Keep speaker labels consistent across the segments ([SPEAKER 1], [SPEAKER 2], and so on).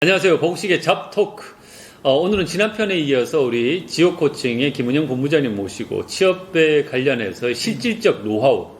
[SPEAKER 1] 안녕하세요. 복식의 잡토크. 오늘은 지난 편에 이어서 우리 지옥 코칭의 김은영 본부장님 모시고 취업에 관련해서 실질적 노하우,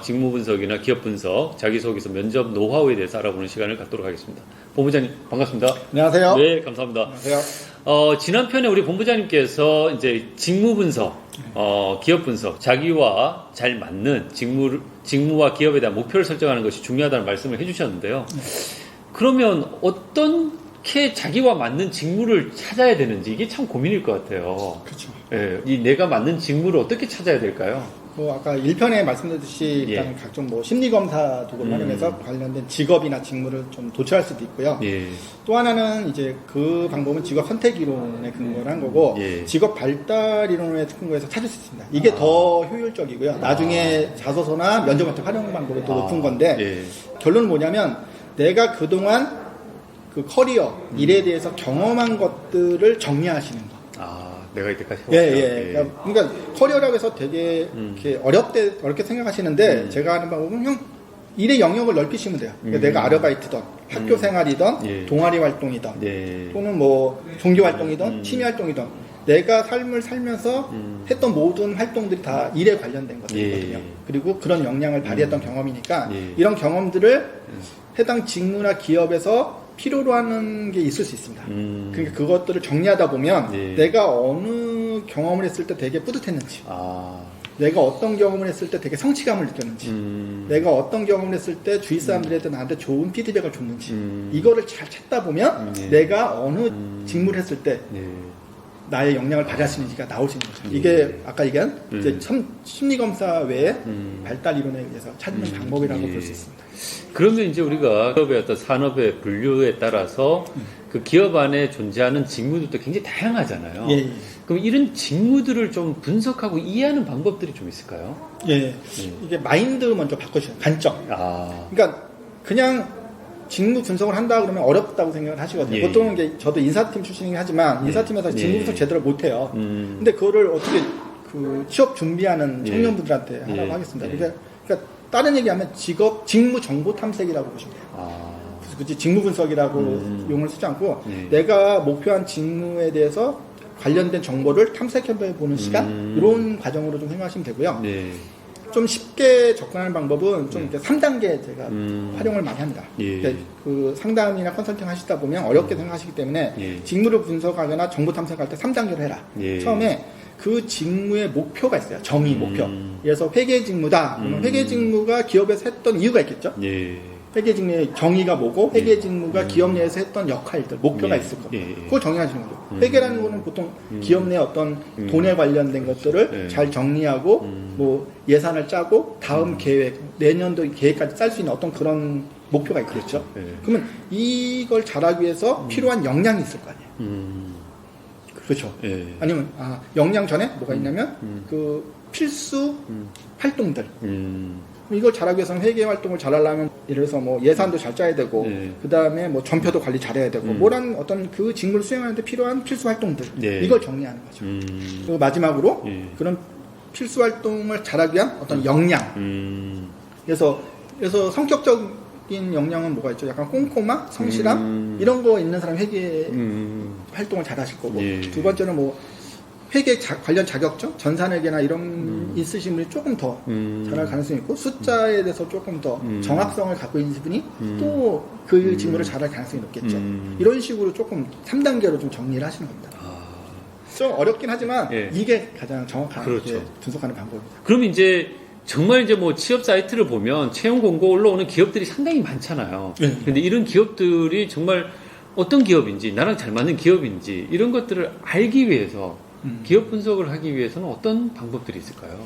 [SPEAKER 1] 직무 분석이나 기업 분석, 자기소개서, 면접 노하우에 대해서 알아보는 시간을 갖도록 하겠습니다. 본부장님 반갑습니다.
[SPEAKER 2] 안녕하세요.
[SPEAKER 1] 네, 감사합니다.
[SPEAKER 2] 안녕하세요.
[SPEAKER 1] 지난 편에 우리 본부장님께서 이제 직무 분석, 기업 분석, 자기와 잘 맞는 직무와 기업에 대한 목표를 설정하는 것이 중요하다는 말씀을 해주셨는데요. 그러면 어떻게 자기와 맞는 직무를 찾아야 되는지 이게 참 고민일 것 같아요.
[SPEAKER 2] 그렇죠.
[SPEAKER 1] 예, 이 내가 맞는 직무를 어떻게 찾아야 될까요?
[SPEAKER 2] 아까 1편에 말씀드렸듯이
[SPEAKER 1] 예.
[SPEAKER 2] 일단 각종 심리검사 도구를 활용해서 관련된 직업이나 직무를 좀 도출할 수도 있고요.
[SPEAKER 1] 예.
[SPEAKER 2] 또 하나는 이제 그 방법은 직업 선택 이론에 근거를 한 거고,
[SPEAKER 1] 예.
[SPEAKER 2] 직업 발달 이론에 근거해서 찾을 수 있습니다. 이게 더 효율적이고요. 나중에 자소서나 면접 같은 활용 방법이 더 높은 건데,
[SPEAKER 1] 예.
[SPEAKER 2] 결론은 뭐냐면 내가 그동안 그 커리어, 일에 대해서 경험한 것들을 정리하시는 거.
[SPEAKER 1] 내가 이때까지
[SPEAKER 2] 예. 그러니까 커리어라고 해서 되게 이렇게 어렵게 생각하시는데, 제가 하는 방법은 일의 영역을 넓히시면 돼요. 그러니까 내가 아르바이트든 학교 생활이든
[SPEAKER 1] 예.
[SPEAKER 2] 동아리 활동이든
[SPEAKER 1] 예.
[SPEAKER 2] 또는 뭐 종교 활동이든 취미 활동이든 내가 삶을 살면서 했던 모든 활동들이 다 일에 관련된 것들이거든요.
[SPEAKER 1] 예.
[SPEAKER 2] 그리고 그런 역량을 발휘했던 경험이니까
[SPEAKER 1] 예.
[SPEAKER 2] 이런 경험들을 해당 직무나 기업에서 필요로 하는 게 있을 수 있습니다. 그러니까 그것들을 정리하다 보면
[SPEAKER 1] 예.
[SPEAKER 2] 내가 어느 경험을 했을 때 되게 뿌듯했는지, 내가 어떤 경험을 했을 때 되게 성취감을 느꼈는지, 내가 어떤 경험을 했을 때 주위 사람들한테 나한테 좋은 피드백을 줬는지, 이거를 잘 찾다 보면 내가 어느 직무를 했을 때 나의 역량을 발휘할 수 있는지가 나올 수 있는 거죠. 이게 아까 얘기한 이제 심리검사 외에 발달 이론에 의해서 찾는 방법이라고 볼 수 있습니다.
[SPEAKER 1] 그러면 이제 우리가 기업의 어떤 산업의 분류에 따라서 그 기업 안에 존재하는 직무들도 굉장히 다양하잖아요.
[SPEAKER 2] 예.
[SPEAKER 1] 그럼 이런 직무들을 좀 분석하고 이해하는 방법들이 좀 있을까요?
[SPEAKER 2] 예. 이게 마인드 먼저 바꿔주세요. 관점. 그러니까 그냥 직무 분석을 한다 그러면 어렵다고 생각을 하시거든요.
[SPEAKER 1] 예.
[SPEAKER 2] 보통은 이게 저도 인사팀 출신이긴 하지만 인사팀에서 직무 분석 제대로 못해요. 근데 그거를 어떻게 그 취업 준비하는 청년분들한테 하라고 하겠습니다. 그러니까 다른 얘기하면 직무 정보 탐색이라고 보시면 돼요. 그래서 굳이 직무 분석이라고 용어를 쓰지 않고 내가 목표한 직무에 대해서 관련된 정보를 탐색해 보는 시간, 이런 과정으로 좀 생각하시면 되고요. 좀 쉽게 접근하는 방법은 좀 이렇게 3단계 제가 활용을 많이 합니다. 그러니까 그 상담이나 컨설팅 하시다 보면 어렵게 생각하시기 때문에 직무를 분석하거나 정보 탐색할 때 3단계로 해라. 처음에 그 직무의 목표가 있어요. 정의 목표. 그래서 회계 직무다. 그러면 회계 직무가 기업에서 했던 이유가 있겠죠. 회계 직무의 정의가 뭐고 회계 직무가 기업 내에서 했던 역할들, 목표가 있을 거고 그걸 정의하시는 거죠. 회계라는 거는 보통 기업 내 어떤 돈에 관련된 것들을 잘 정리하고 뭐 예산을 짜고 다음 계획, 내년도 계획까지 짤 수 있는 어떤 그런 목표가 있겠죠. 그러면 이걸 잘하기 위해서 필요한 역량이 있을 거 아니에요. 그렇죠. 아니면 역량 전에 뭐가 있냐면 그 필수 활동들. 이걸 잘하기 위해서는 회계 활동을 잘하려면 예를 들어서 뭐 예산도 잘 짜야 되고 그 다음에 뭐 전표도 관리 잘해야 되고 뭐란 어떤 그 직무를 수행하는데 필요한 필수 활동들 이걸 정리하는 거죠. 그리고 마지막으로 그런 필수 활동을 잘하기 위한 어떤 역량. 그래서 성격적인 역량은 뭐가 있죠? 약간 꼼꼼함, 성실함 이런 거 있는 사람 회계 활동을 잘하실 거고 두 번째는 뭐 회계 관련 자격증, 전산회계나 이런 있으신 분이 조금 더 잘할 가능성이 있고 숫자에 대해서 조금 더 정확성을 갖고 있는 분이 또 그 직무를 잘할 가능성이 높겠죠. 이런 식으로 조금 3단계로 좀 정리를 하시는 겁니다. 좀 어렵긴 하지만 이게 가장 정확하게 분석하는 방법입니다.
[SPEAKER 1] 그럼 이제 정말 이제 뭐 취업 사이트를 보면 채용 공고 올라오는 기업들이 상당히 많잖아요. 근데 이런 기업들이 정말 어떤 기업인지, 나랑 잘 맞는 기업인지 이런 것들을 알기 위해서 기업 분석을 하기 위해서는 어떤 방법들이 있을까요?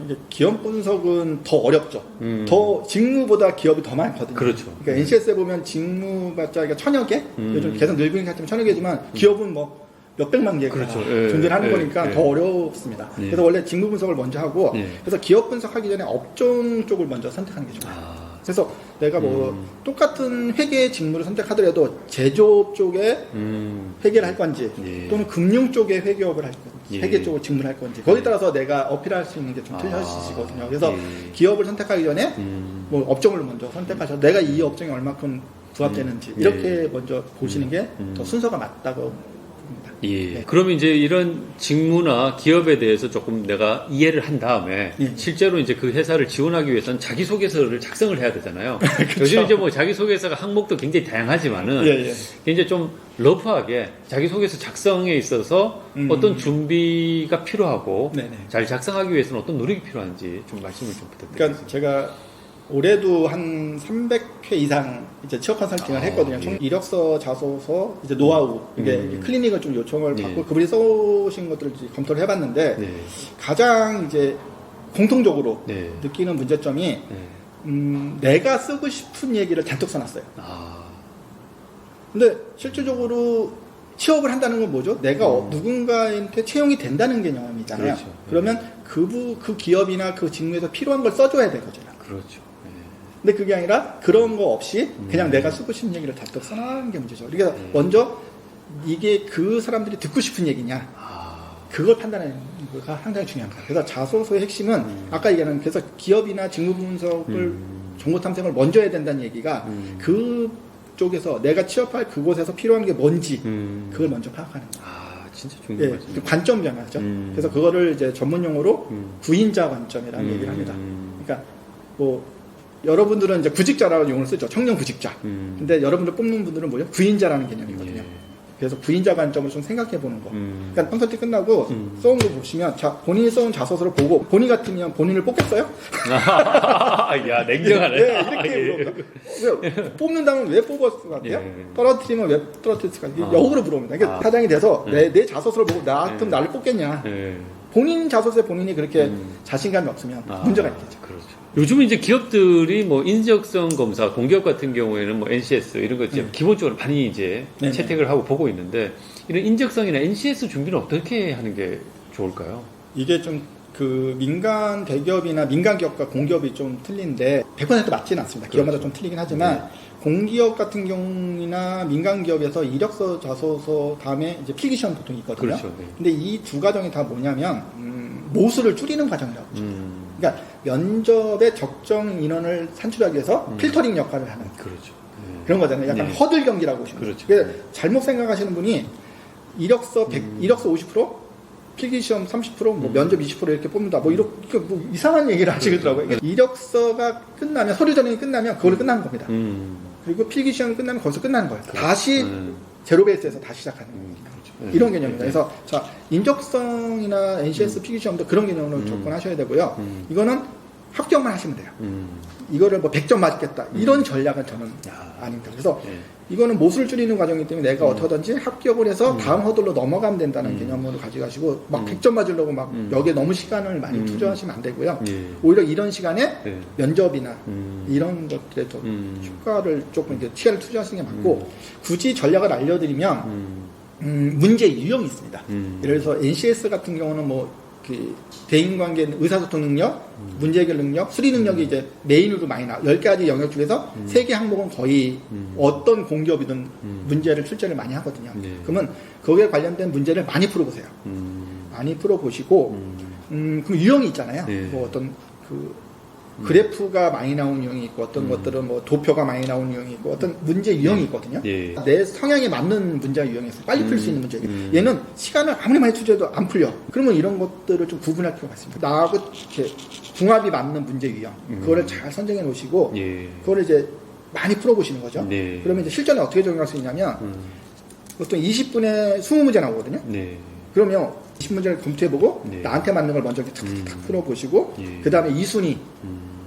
[SPEAKER 2] 이게 기업 분석은 더 어렵죠. 더 직무보다 기업이 더 많거든요.
[SPEAKER 1] 그렇죠.
[SPEAKER 2] 그러니까 NCS에 보면 직무가 1000여 개? 요즘 계속 늘고 같지만 1000여 개지만 기업은 뭐 몇백만 개가 존재를 하는 거니까 더 어렵습니다. 그래서 원래 직무 분석을 먼저 하고 그래서 기업 분석하기 전에 업종 쪽을 먼저 선택하는 게 좋아요. 그래서 내가 뭐 똑같은 회계 직무를 선택하더라도 제조업 쪽에 회계를 할 건지 또는 금융 쪽에 회계업을 할 건지 회계 쪽을 직무를 할 건지 거기에 따라서 내가 어필할 수 있는 게 좀 틀려지거든요. 그래서 기업을 선택하기 전에 뭐 업종을 먼저 선택하셔서 내가 이 업종에 얼마큼 부합되는지 이렇게
[SPEAKER 1] 예.
[SPEAKER 2] 먼저 보시는 게 더 순서가 맞다고 봅니다.
[SPEAKER 1] 예.
[SPEAKER 2] 네.
[SPEAKER 1] 그러면 이제 이런 직무나 기업에 대해서 조금 내가 이해를 한 다음에
[SPEAKER 2] 예.
[SPEAKER 1] 실제로 이제 그 회사를 지원하기 위해서는 자기소개서를 작성을 해야 되잖아요.
[SPEAKER 2] 그렇죠.
[SPEAKER 1] 요즘 이제 뭐 자기소개서가 항목도 굉장히 다양하지만은
[SPEAKER 2] 예.
[SPEAKER 1] 이제 좀 러프하게 자기소개서 작성에 있어서 어떤 준비가 필요하고
[SPEAKER 2] 네네.
[SPEAKER 1] 잘 작성하기 위해서는 어떤 노력이 필요한지 좀 말씀을 좀 부탁드립니다.
[SPEAKER 2] 그러니까 제가 올해도 한 300회 이상 이제 취업 컨설팅을 했거든요.
[SPEAKER 1] 예.
[SPEAKER 2] 이력서, 자소서, 이제 노하우, 이게 클리닉을 좀 요청을 받고
[SPEAKER 1] 예.
[SPEAKER 2] 그분이 써오신 것들을 이제 검토를 해봤는데
[SPEAKER 1] 네.
[SPEAKER 2] 가장 이제 공통적으로
[SPEAKER 1] 네.
[SPEAKER 2] 느끼는 문제점이
[SPEAKER 1] 네.
[SPEAKER 2] 내가 쓰고 싶은 얘기를 잔뜩 써놨어요.
[SPEAKER 1] 아.
[SPEAKER 2] 근데 실질적으로 취업을 한다는 건 뭐죠? 내가 누군가한테 채용이 된다는 개념이잖아요.
[SPEAKER 1] 그렇죠.
[SPEAKER 2] 그러면 그 기업이나 그 직무에서 필요한 걸 써줘야 되거든요.
[SPEAKER 1] 그렇죠. 네.
[SPEAKER 2] 근데 그게 아니라 그런 거 없이 그냥 내가 쓰고 싶은 얘기를 잔뜩 써나가는 게 문제죠. 그러니까 먼저 이게 그 사람들이 듣고 싶은 얘기냐 그걸 판단하는 거가 상당히 중요한 거예요. 그래서 자소서의 핵심은 아까 얘기한 그래서 기업이나 직무 분석을 정보 탐색을 먼저 해야 된다는 얘기가 그 쪽에서 내가 취업할 그곳에서 필요한 게 뭔지 그걸 먼저 파악하는 거예요.
[SPEAKER 1] 아, 진짜 중요한
[SPEAKER 2] 예,
[SPEAKER 1] 말씀이죠.
[SPEAKER 2] 관점 변화죠. 그래서 그거를 이제 전문 용어로 구인자 관점이라는 얘기를 합니다. 그러니까 뭐 여러분들은 이제 구직자라는 용어를 쓰죠. 청년 구직자. 근데 여러분들 뽑는 분들은 뭐죠? 구인자라는 개념이거든요.
[SPEAKER 1] 예.
[SPEAKER 2] 그래서 구인자 관점을 좀 생각해 보는 거. 그러니까 컨설팅 끝나고 써온 거 보시면 본인이 써온 자소서를 보고 본인 같으면 본인을 뽑겠어요?
[SPEAKER 1] 야, 냉정하네.
[SPEAKER 2] 네, 이렇게 물어봅니다. 왜, 뽑는다면 왜 뽑았을 것 같아요?
[SPEAKER 1] 예.
[SPEAKER 2] 떨어뜨리면 왜 떨어뜨렸을 것 같아요? 역으로 물어봅니다. 그러니까 사장이 돼서 내 자소서를 보고 나 같으면 나를 뽑겠냐?
[SPEAKER 1] 예.
[SPEAKER 2] 본인 자소서에 본인이 그렇게 자신감이 없으면 문제가 있겠죠.
[SPEAKER 1] 그렇죠. 요즘은 이제 기업들이 뭐 인적성 검사, 공기업 같은 경우에는 뭐 NCS 이런 거 기본적으로 많이 이제
[SPEAKER 2] 네네.
[SPEAKER 1] 채택을 하고 보고 있는데 이런 인적성이나 NCS 준비는 어떻게 하는 게 좋을까요?
[SPEAKER 2] 이게 좀 그 민간 대기업이나 민간 기업과 공기업이 좀 틀린데 100% 맞지는 않습니다. 기업마다 좀 틀리긴 하지만 공기업 같은 경우나 민간 기업에서 이력서, 자소서 다음에 이제 필기시험 보통 있거든요.
[SPEAKER 1] 그렇죠. 네.
[SPEAKER 2] 근데 이 두 과정이 다 뭐냐면 모수를 줄이는 과정이라고 보죠. 그러니까 면접의 적정 인원을 산출하기 위해서 필터링 역할을 하는
[SPEAKER 1] 그렇죠.
[SPEAKER 2] 그런 거잖아요. 약간
[SPEAKER 1] 네.
[SPEAKER 2] 허들 경기라고 보시면
[SPEAKER 1] 그렇죠.
[SPEAKER 2] 돼요. 그래서 잘못 생각하시는 분이 이력서 50%, 필기시험 30%, 뭐 면접 20% 이렇게 뽑는다. 뭐 이렇게 뭐 이상한 얘기를 하시더라고요. 그러니까 이력서가 끝나면 서류 전형이 끝나면 그걸로 끝나는 겁니다. 그리고 필기시험이 끝나면 거기서 끝나는 거예요. 다시 제로 베이스에서 다시 시작하는 거예요.
[SPEAKER 1] 그렇죠.
[SPEAKER 2] 이런 개념입니다. 그래서 자 인적성이나 NCS 필기시험도 그런 개념으로 접근하셔야 되고요. 이거는 합격만 하시면 돼요. 이거를 뭐 100점 맞겠다 이런 전략은 저는 아닙니다. 그래서 이거는 모수를 줄이는 과정이기 때문에 내가 어떻게든지 합격을 해서 다음 허들로 넘어가면 된다는 개념으로 가져가시고 막 100점 맞으려고 막 여기에 너무 시간을 많이 투자하시면 안 되고요. 오히려 이런 시간에 면접이나 이런 것들에 좀 효과를 조금 이렇게 시간을 투자하시는 게 맞고 굳이 전략을 알려드리면 문제 유형이 있습니다. 예를 들어서 NCS 같은 경우는 뭐 그 대인관계 의사소통 능력, 문제 해결 능력, 수리 능력이 이제 메인으로 많이 나와. 10가지 영역 중에서 3개 항목은 거의 어떤 공기업이든 문제를 출제를 많이 하거든요. 그러면 거기에 관련된 문제를 많이 풀어보세요. 많이 풀어보시고 그럼 유형이 있잖아요. 뭐 어떤 그 그래프가 많이 나오는 유형이 있고 어떤 것들은 뭐 도표가 많이 나오는 유형이 있고 어떤 문제 유형이 있거든요. 내 성향에 맞는 문제 유형이 있어요. 빨리 풀 수 있는 문제. 얘는 시간을 아무리 많이 투자해도 안 풀려. 그러면 이런 것들을 좀 구분할 필요가 있습니다. 나하고 이렇게 궁합이 맞는 문제 유형. 그거를 잘 선정해 놓으시고 그거를 이제 많이 풀어보시는 거죠. 그러면 이제 실전에 어떻게 적용할 수 있냐면 보통 20분에 20문제 나오거든요. 그러면 20문제를 검토해보고 나한테 맞는 걸 먼저 탁탁탁 풀어보시고 그 다음에 2순위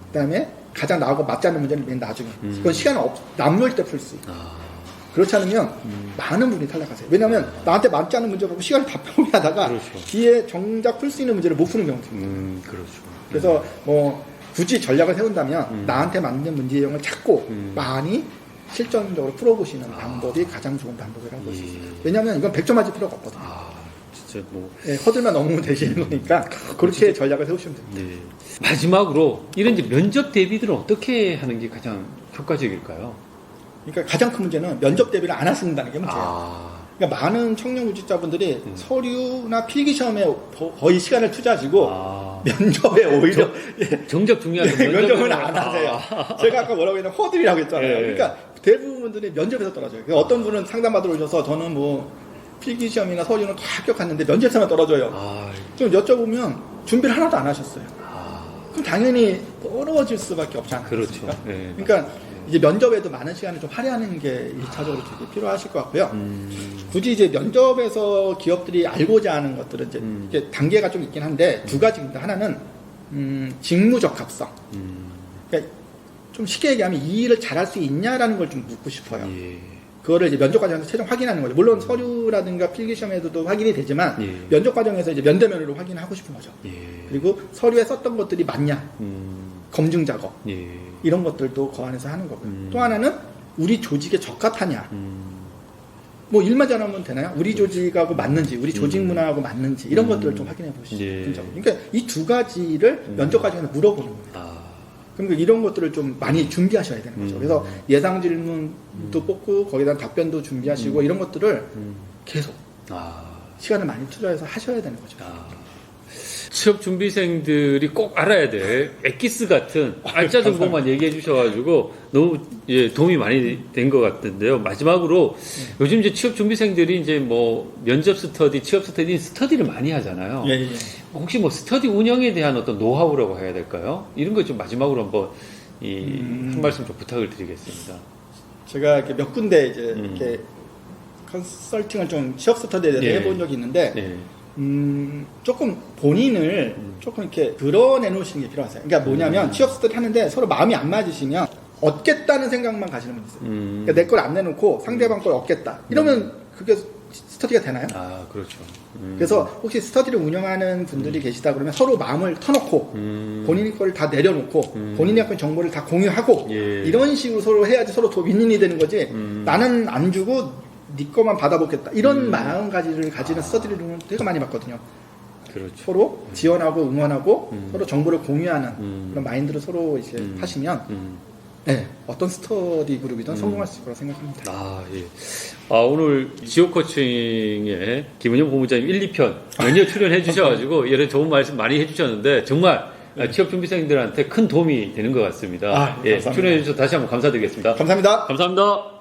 [SPEAKER 2] 그 다음에 가장 나하고 맞지 않는 문제는 맨 나중에 그건 시간 남을 때 풀 수 있고 그렇지 않으면 많은 분이 탈락하세요. 왜냐하면 나한테 맞지 않는 문제 갖고 시간을 다 포기하다가 뒤에 정작 풀 수 있는 문제를 못 푸는 경우도 있어요. 그래서 뭐 굳이 전략을 세운다면 나한테 맞는 문제 유형을 찾고 많이 실전적으로 풀어보시는 방법이 가장 좋은 방법이라고 볼 수 있어요. 왜냐하면 이건 100점 맞을 필요가 없거든요.
[SPEAKER 1] 진짜 뭐
[SPEAKER 2] 허들만 넘으면 되시는 거니까 그렇게 전략을 세우시면 됩니다.
[SPEAKER 1] 마지막으로 이런 이제 면접 대비들은 어떻게 하는 게 가장 효과적일까요?
[SPEAKER 2] 그러니까 가장 큰 문제는 면접 대비를 안 하신다는 게 문제예요. 그러니까 많은 청년 구직자분들이 서류나 필기시험에 거의 시간을 투자하시고 면접에 오히려
[SPEAKER 1] 정작 중요한 건
[SPEAKER 2] 면접은 안 하세요. 제가 아까 뭐라고 했냐면 허들이라고 했잖아요.
[SPEAKER 1] 예.
[SPEAKER 2] 그러니까 대부분 분들이 면접에서 떨어져요. 그러니까 어떤 분은 상담받으러 오셔서 저는 뭐 필기시험이나 서류는 다 합격했는데 면접에서만 떨어져요.
[SPEAKER 1] 아,
[SPEAKER 2] 좀 여쭤보면 준비를 하나도 안 하셨어요.
[SPEAKER 1] 아,
[SPEAKER 2] 그럼 당연히 떨어질 수밖에 없지 않습니까?
[SPEAKER 1] 그렇죠. 예.
[SPEAKER 2] 그러니까 이제 면접에도 많은 시간을 좀 할애하는 게 1차적으로 되게 필요하실 것 같고요. 굳이 이제 면접에서 기업들이 알고자 하는 것들은 이제 단계가 좀 있긴 한데 두 가지입니다. 하나는 직무 적합성. 그러니까 좀 쉽게 얘기하면 이 일을 잘할 수 있냐라는 걸 좀 묻고 싶어요.
[SPEAKER 1] 예.
[SPEAKER 2] 그거를 이제 면접 과정에서 최종 확인하는 거죠. 물론 서류라든가 필기시험에도 확인이 되지만
[SPEAKER 1] 예.
[SPEAKER 2] 면접 과정에서 이제 면대면으로 확인하고 싶은 거죠.
[SPEAKER 1] 예.
[SPEAKER 2] 그리고 서류에 썼던 것들이 맞냐, 검증 작업
[SPEAKER 1] 예.
[SPEAKER 2] 이런 것들도 그 안에서 하는 거고요. 또 하나는 우리 조직에 적합하냐. 뭐 일만 잘하면 되나요? 우리 조직하고 맞는지, 우리 조직 문화하고 맞는지 이런 것들을 좀 확인해 보시죠.
[SPEAKER 1] 예.
[SPEAKER 2] 그러니까 이 두 가지를 면접 과정에서 물어보는 거예요.
[SPEAKER 1] 아,
[SPEAKER 2] 그러니까 이런 것들을 좀 많이 준비하셔야 되는 거죠. 그래서 예상 질문도 뽑고 거기다 답변도 준비하시고 이런 것들을 계속
[SPEAKER 1] 아.
[SPEAKER 2] 시간을 많이 투자해서 하셔야 되는 거죠.
[SPEAKER 1] 아, 취업 준비생들이 꼭 알아야 될 엑기스 같은 알짜 정보만 얘기해 주셔가지고 너무 예, 도움이 많이 된 것 같은데요. 마지막으로 요즘 이제 취업 준비생들이 이제 뭐 면접 스터디, 취업 스터디를 많이 하잖아요.
[SPEAKER 2] 예, 예.
[SPEAKER 1] 혹시 뭐 스터디 운영에 대한 어떤 노하우라고 해야 될까요? 이런 거 좀 마지막으로 한번 한 말씀 좀 부탁을 드리겠습니다.
[SPEAKER 2] 제가 이렇게 몇 군데 이제 이렇게 컨설팅을 좀 취업 스터디에 대해서
[SPEAKER 1] 예.
[SPEAKER 2] 해본 적이 있는데
[SPEAKER 1] 네.
[SPEAKER 2] 조금 본인을 조금 이렇게 드러내놓으시는 게 필요하세요. 그러니까 뭐냐면 취업 스터디 하는데 서로 마음이 안 맞으시면 얻겠다는 생각만 가시는 분 있어요. 그러니까 내 걸 안 내놓고 상대방 걸 얻겠다. 이러면 그게 스터디가 되나요?
[SPEAKER 1] 아, 그렇죠.
[SPEAKER 2] 그래서 혹시 스터디를 운영하는 분들이 계시다 그러면 서로 마음을 터놓고 본인의 걸 다 내려놓고 본인의 어떤 정보를 다 공유하고
[SPEAKER 1] 예.
[SPEAKER 2] 이런 식으로 서로 해야지 서로 더 윈윈이 되는 거지 나는 안 주고 네 거만 받아보겠다 이런 마음가짐을 가지는 스터디를 되게 많이 봤거든요.
[SPEAKER 1] 그렇죠.
[SPEAKER 2] 서로 지원하고 응원하고 서로 정보를 공유하는 그런 마인드를 서로 이제 하시면 네, 어떤 스터디 그룹이든 성공할 수 있을 거라고 생각합니다.
[SPEAKER 1] 아, 예. 아, 오늘 지옥 코칭의 김은영 본부장님 1, 2편 연이어 출연해 주셔가지고 이런 좋은 말씀 많이 해주셨는데 정말 취업 준비생들한테 큰 도움이 되는 것 같습니다.
[SPEAKER 2] 아, 네,
[SPEAKER 1] 예,
[SPEAKER 2] 감사합니다.
[SPEAKER 1] 출연해 주셔서 다시 한번 감사드리겠습니다.
[SPEAKER 2] 감사합니다.
[SPEAKER 1] 감사합니다.